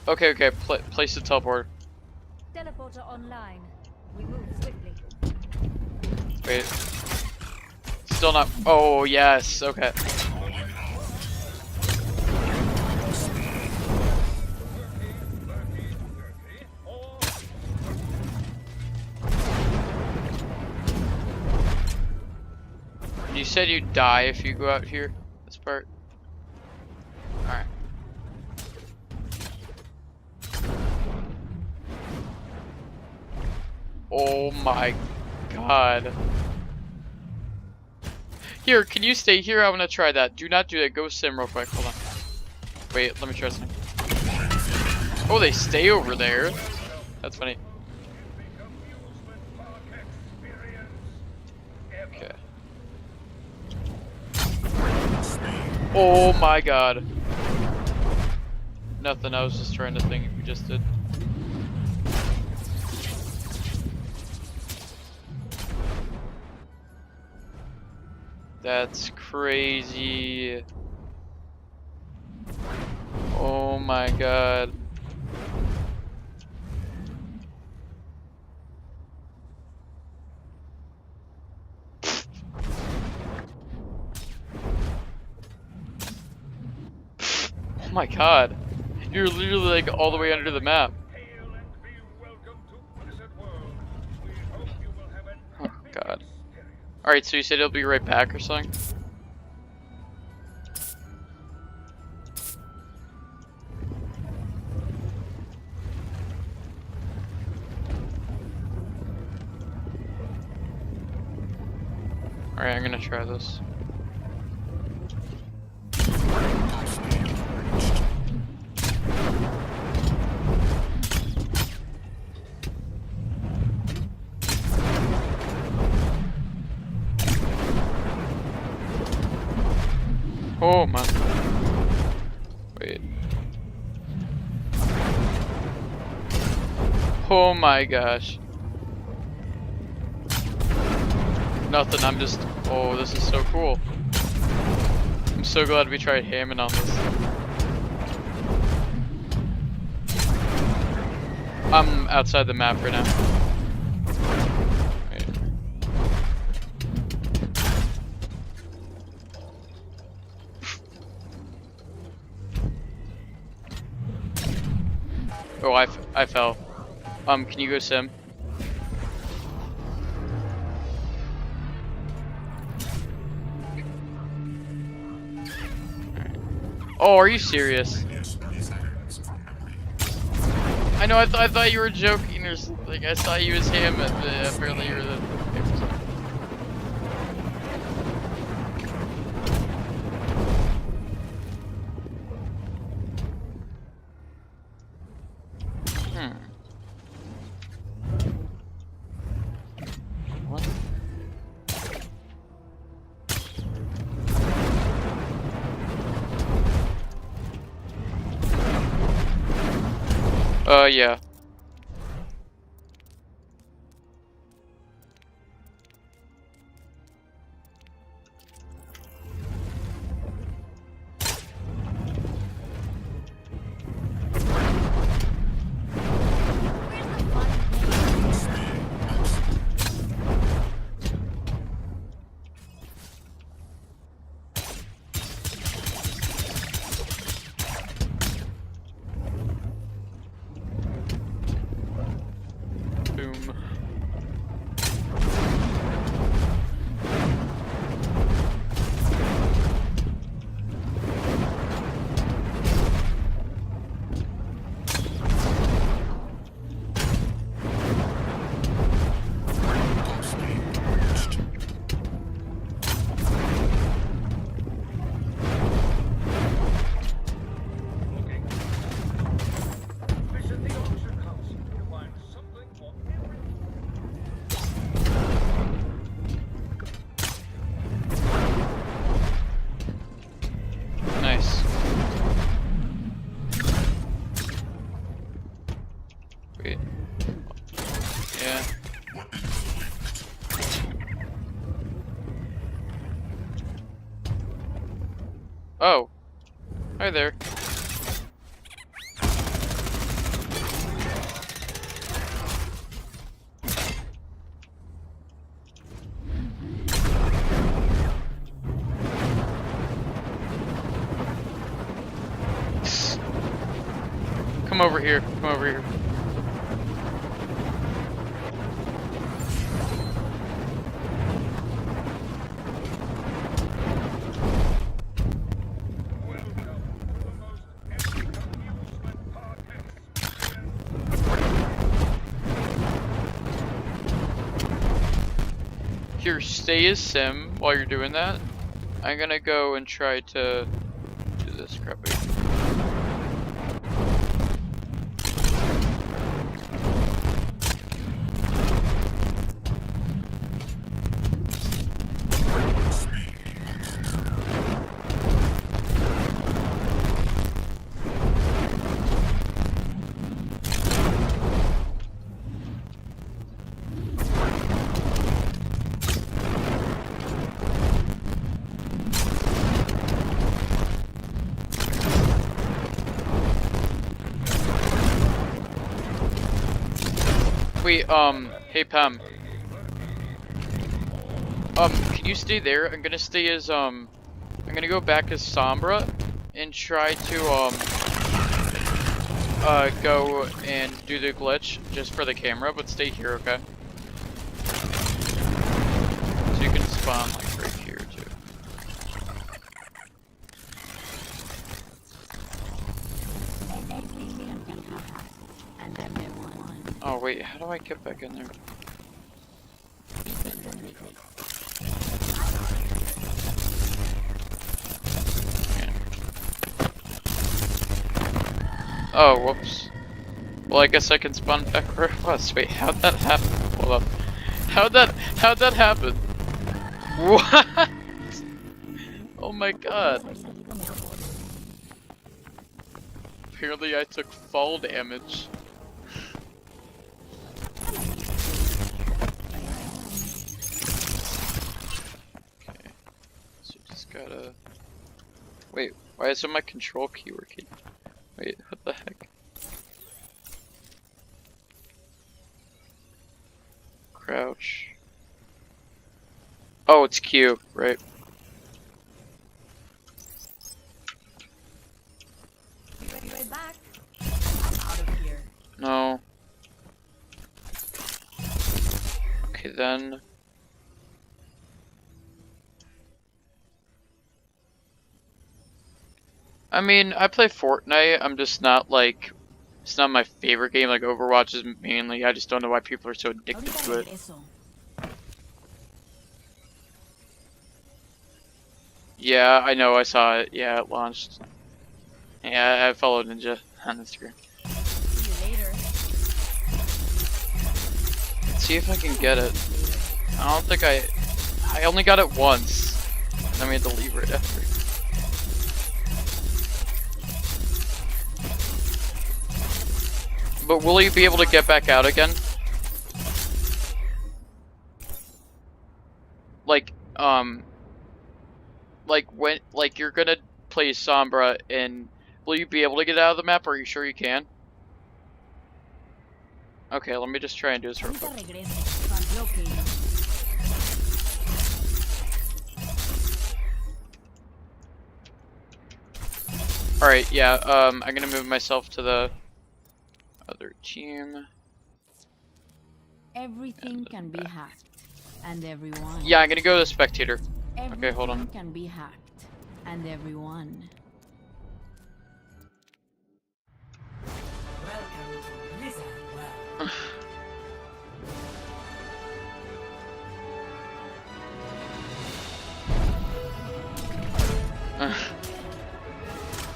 Okay, okay. Place the teleport. Teleporter online. We move swiftly. Wait. Still not. Oh, yes. Okay. You said you'd die if you go out here. This part. Alright. Oh my god. Here, can you stay here? I want to try that. Do not do that. Go sim real quick. Hold on. Wait, let me try something. Oh, they stay over there. That's funny. Okay. Oh my god. Nothing, I was just trying to think we just did. That's crazy. Oh my god. Oh my god. You're literally like all the way under the map. Oh god. Alright, so you said he'll be right back or something? Alright, I'm gonna try this. Oh man. Wait. Oh my gosh. Nothing, I'm just... Oh, this is so cool. I'm so glad we tried Hammond on this. I'm outside the map right now. Wait. Oh, I fell. Can you go sim? Oh, are you serious? I know. I thought you were joking, or like I saw you as him, and apparently you were the. What? Yeah. Boom. Nice. Wait. Yeah. Oh. Hi there. come over here. Come over here. Here, stay as Sim while you're doing that. I'm gonna go and try to do this crappy. Wait, hey Pam. Can you stay there? I'm gonna stay as, I'm gonna go back as Sombra and try to, go and do the glitch just for the camera, but stay here, okay? So you can spawn, like, right here, too. Oh wait, how do I get back in there? Oh, whoops. Well, I guess I can spawn back where it was. Wait, how'd that happen? Hold up. How'd that happen? What? Oh my god. Apparently I took fall damage. Okay. So just gotta... Wait, why isn't my control key working? Wait, what the heck? Crouch. Oh, it's Q, right? Be right back. I'm out of here. No. Okay, then. I mean, I play Fortnite. I'm just not like, it's not my favorite game. Like Overwatch is mainly. I just don't know why people are so addicted to it. Yeah, I know. I saw it. Yeah, it launched. Yeah, I followed Ninja on Instagram. See you later. Let's see if I can get it. I don't think I only got it once. And then we had to leave right after. But will you be able to get back out again? Like when, like you're gonna play Sombra, and will you be able to get out of the map? Are you sure you can? Okay, let me just try and do this real quick. Alright, yeah, I'm gonna move myself to the other team. Everything can be hacked, and everyone. Yeah, I'm gonna go to the spectator. Everything Okay, hold on. can be hacked, and everyone.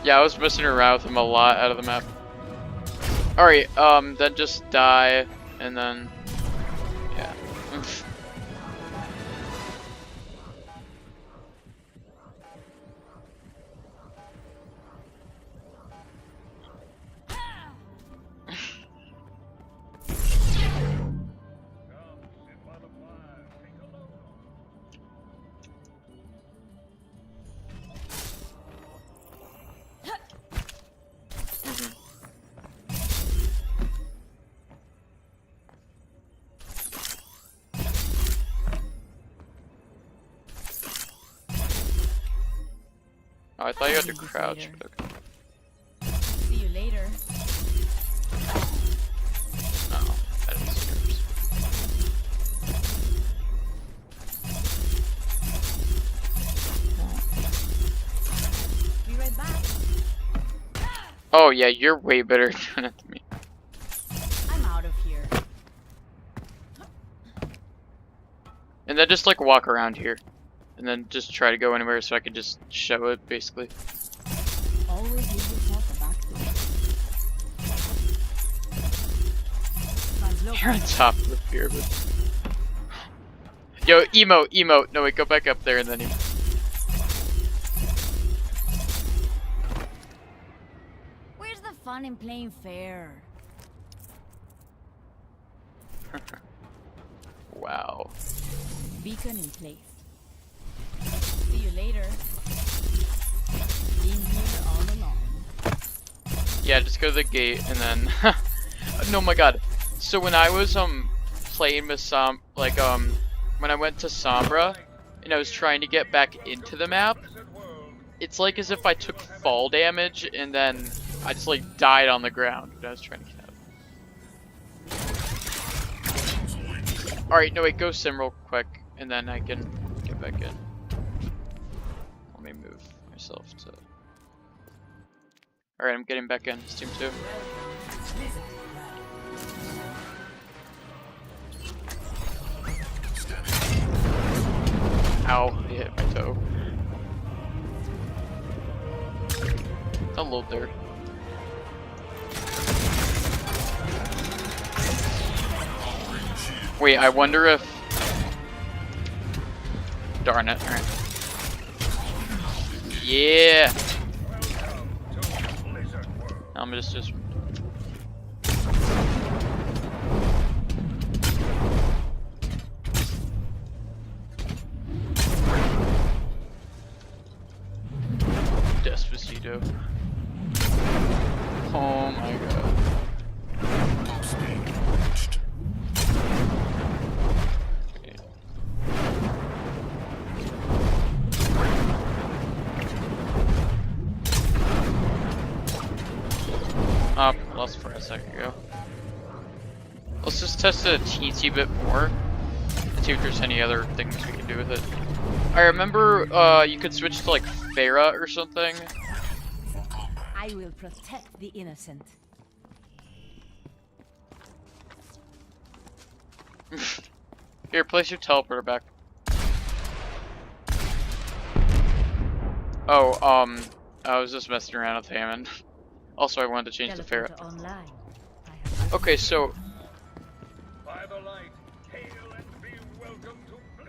Yeah, I was messing around with him a lot out of the map. Alright, then just die, and then, yeah. Oh, I thought you had to crouch. But okay. See you later. Oh yeah, you're way better than it to me. I'm out of here. And then just like walk around here. And then just try to go anywhere so I can just show it, basically. Always leave yourself a back door. You're on top of the pyramid. Yo, emote. No, wait, go back up there and then Where's the fun in playing fair? Wow. Beacon in place. See you later. Been here all along. Yeah, just go to the gate and then no, my god. So when I was playing with when I went to Sombra and I was trying to get back into the map, it's like as if I took fall damage and then I just like died on the ground when I was trying to get out. Alright, no wait, go sim real quick and then I can get back in. Let me move myself to... Alright, I'm getting back in. It's team 2. Ow, I hit my toe. Don't load there. Wait, I wonder if... Darn it, alright. Yeah! I'm just... Despacito. Oh my god. Okay. Oh, lost for a second ago. Let's just test it a teensy bit more and see if there's any other things we can do with it. I remember you could switch to like Farah or something. I will protect the innocent. Here, place your teleporter back. Oh, I was just messing around with Hammond. Also, I wanted to change the Farah. Okay, so...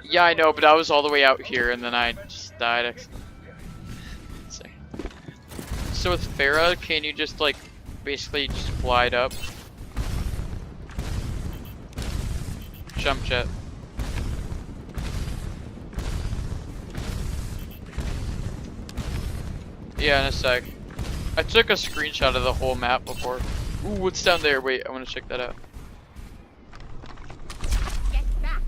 Yeah, I know, but I was all the way out here, and then I just died. So with Farah, can you just, like, basically just glide up? Jump jet. Yeah, in a sec. I took a screenshot of the whole map before. Ooh, what's down there? Wait, I want to check that out. Get back.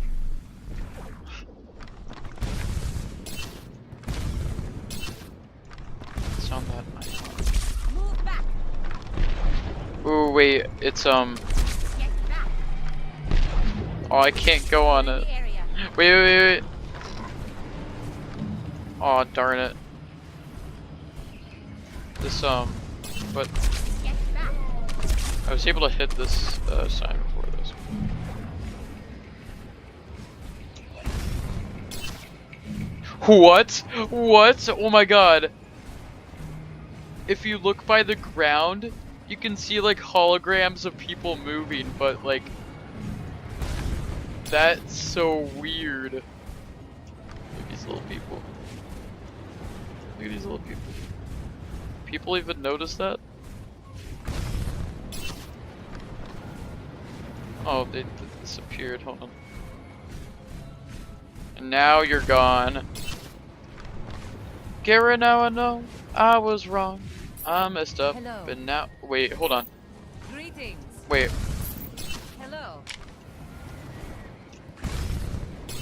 It's on that night. Move back. Ooh, wait, it's Get back. Oh, I can't go on it. The area. Wait. Oh, darn it. This, but Get back. I was able to hit this, sign before this. What? What? Oh my god. If you look by the ground, you can see, like, holograms of people moving, but, like, that's so weird. Look at these little people. Look at these little people. People even notice that? Oh, they disappeared. Hold on. And now you're gone. Gara, now I know I was wrong. I messed up, Hello. but now wait, hold on. Greetings. Wait, Hello.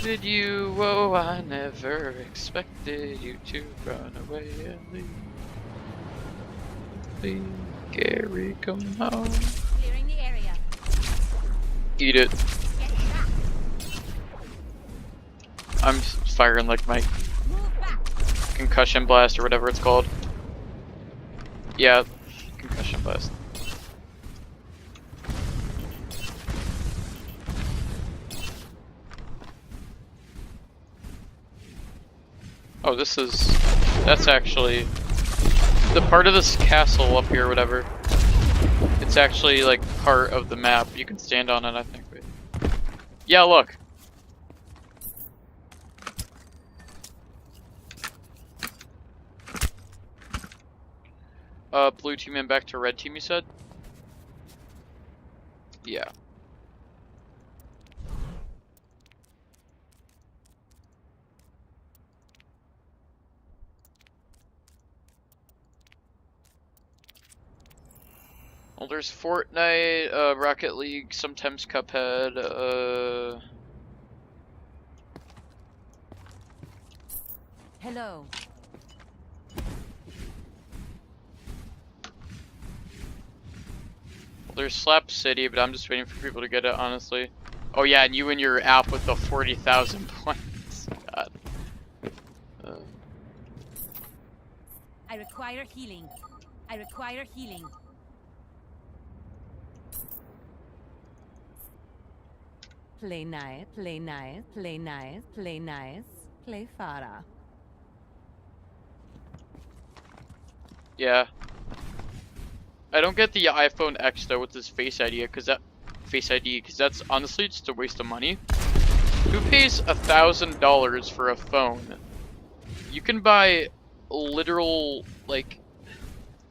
did you? Oh, I never expected you to run away and leave. Leave, Gary, come home. Clearing the area. Eat it. Get back. I'm firing like my Move back. concussion blast or whatever it's called. Yeah, concussion blast. Oh, that's actually the part of this castle up here, whatever. It's actually like part of the map. You can stand on it, I think. Wait. Yeah, look. Blue team and back to red team, you said? Yeah. Well, there's Fortnite, Rocket League, sometimes Cuphead, Hello. There's Slap City, but I'm just waiting for people to get it, honestly. Oh yeah, and you and your app with the 40,000 points. God. I require healing. I require healing. Play nice, play nice, play nice, play nice, play Farah. Yeah. I don't get the iPhone X though with this Face ID, because that's honestly just a waste of money. Who pays $1,000 for a phone? You can buy literal, like,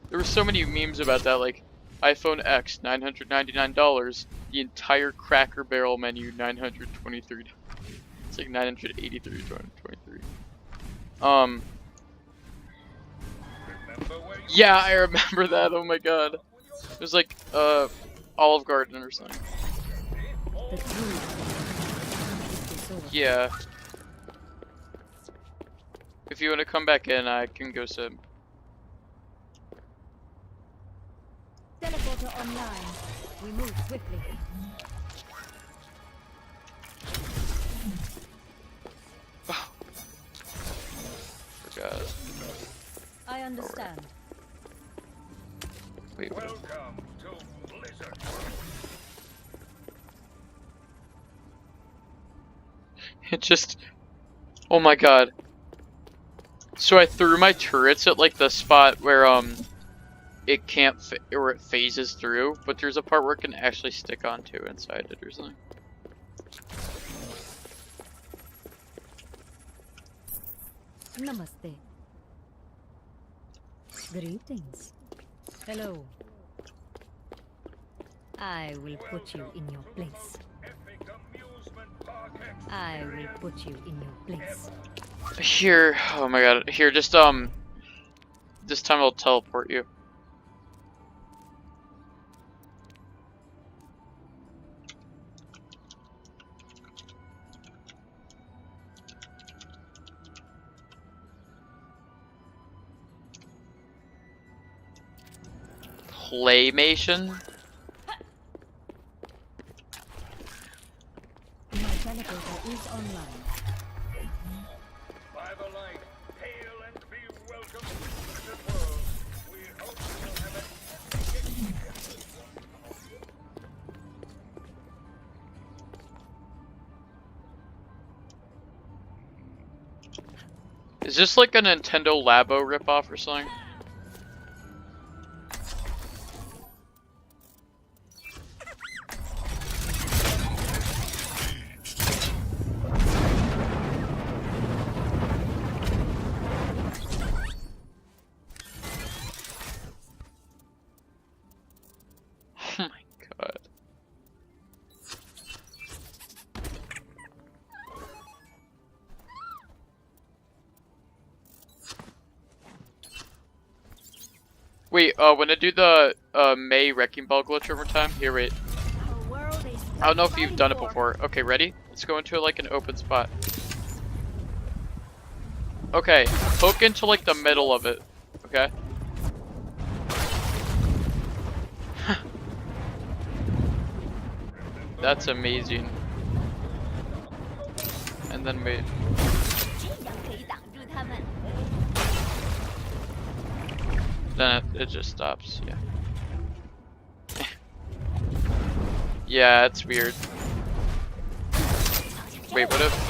there were so many memes about that, like iPhone X $999, the entire Cracker Barrel menu $923. It's like $983.23. Yeah, I remember that. Oh my god. It was like Olive Garden or something. Yeah. If you want to come back in, I can go sim. Teleporter online. We move swiftly. Forgot. I understand. Wait, what? Welcome to Blizzard. It just... Oh my god. So I threw my turrets at like the spot where it can't or it phases through, but there's a part where it can actually stick onto inside it or something. Namaste. Greetings. Hello. I will put you in your place. Epic amusement park I will put you in your place. Here, oh my god, here, just this time I'll teleport you. Playmation? My teleporter is online. by the light. Hail and be welcome to the Blizzard world. We hope you will have an Is this like a Nintendo Labo ripoff or something? Oh my god. Wait, when I do the May Wrecking Ball glitch one more time, here, wait. I don't know if you've done it before. Okay, ready? Let's go into like an open spot. Okay, hook into like the middle of it. Okay. That's amazing. And then wait. Then it just stops, yeah. Yeah, it's weird. Wait, what if?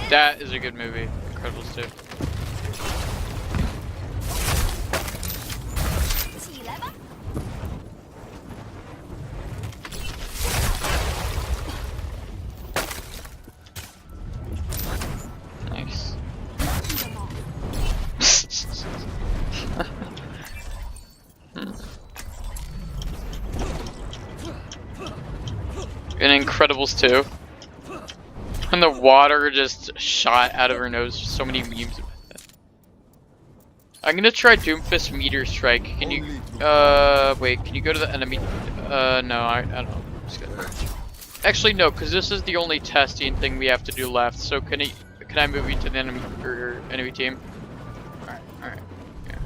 That is a good movie. Incredibles 2. Nice. In Incredibles 2. And the water just shot out of her nose. So many memes about that. I'm gonna try Doomfist Meteor Strike. Can you, wait, can you go to the enemy? No, I don't know. I'm just gonna... Actually, no, because this is the only testing thing we have to do left. So can I move you to the enemy, or enemy team? Alright. Yeah.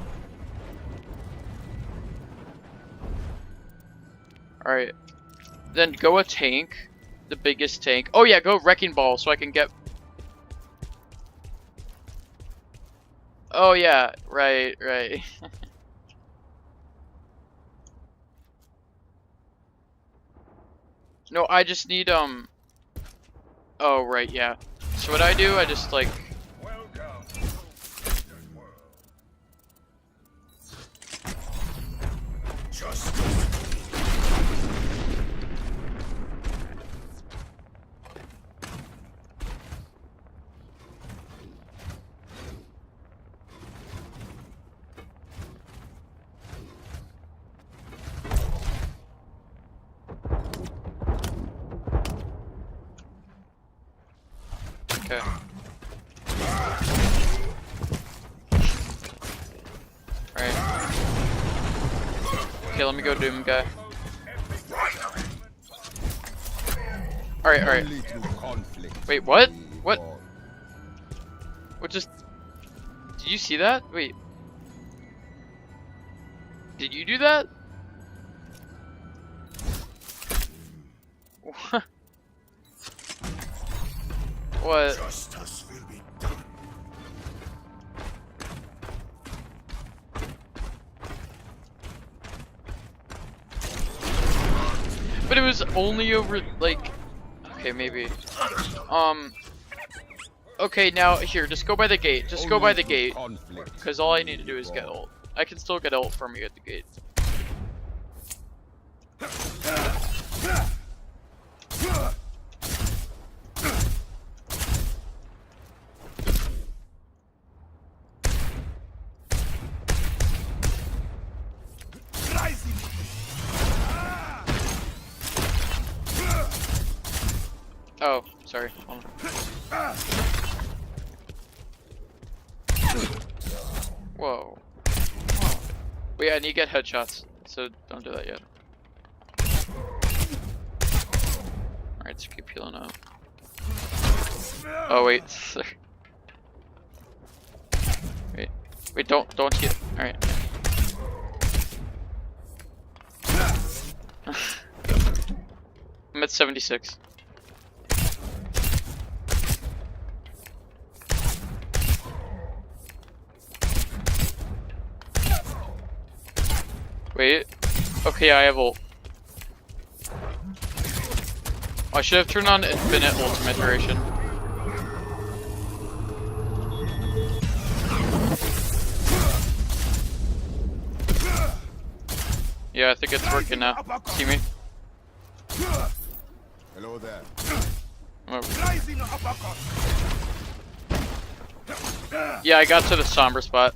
Alright. Then go a tank. The biggest tank. Oh yeah, go Wrecking Ball so I can get... Oh yeah, right. No, I just need, oh right, yeah. So what I do, I just like... Welcome to Wizard World. Okay. Alright. Okay, let me go Doom guy. Alright. Wait, what? What? What just... Did you see that? Wait. Did you do that? What? What? Justice will be done. But it was only over, like... Okay, maybe. Okay, now, here, just go by the gate. Just go by the gate. Because all I need to do is get ult. I can still get ult from you at the gate. Oh, sorry. Hold on. Whoa. Wait, I need to get headshots, so don't do that yet. Alright, so keep healing up. Oh, wait. Wait, don't heal. Alright. I'm at 76. Wait. Okay, I have ult. I should have turned on infinite ultimate duration. Yeah, I think it's working now. See me? Hello there. Yeah, I got to the Sombra spot.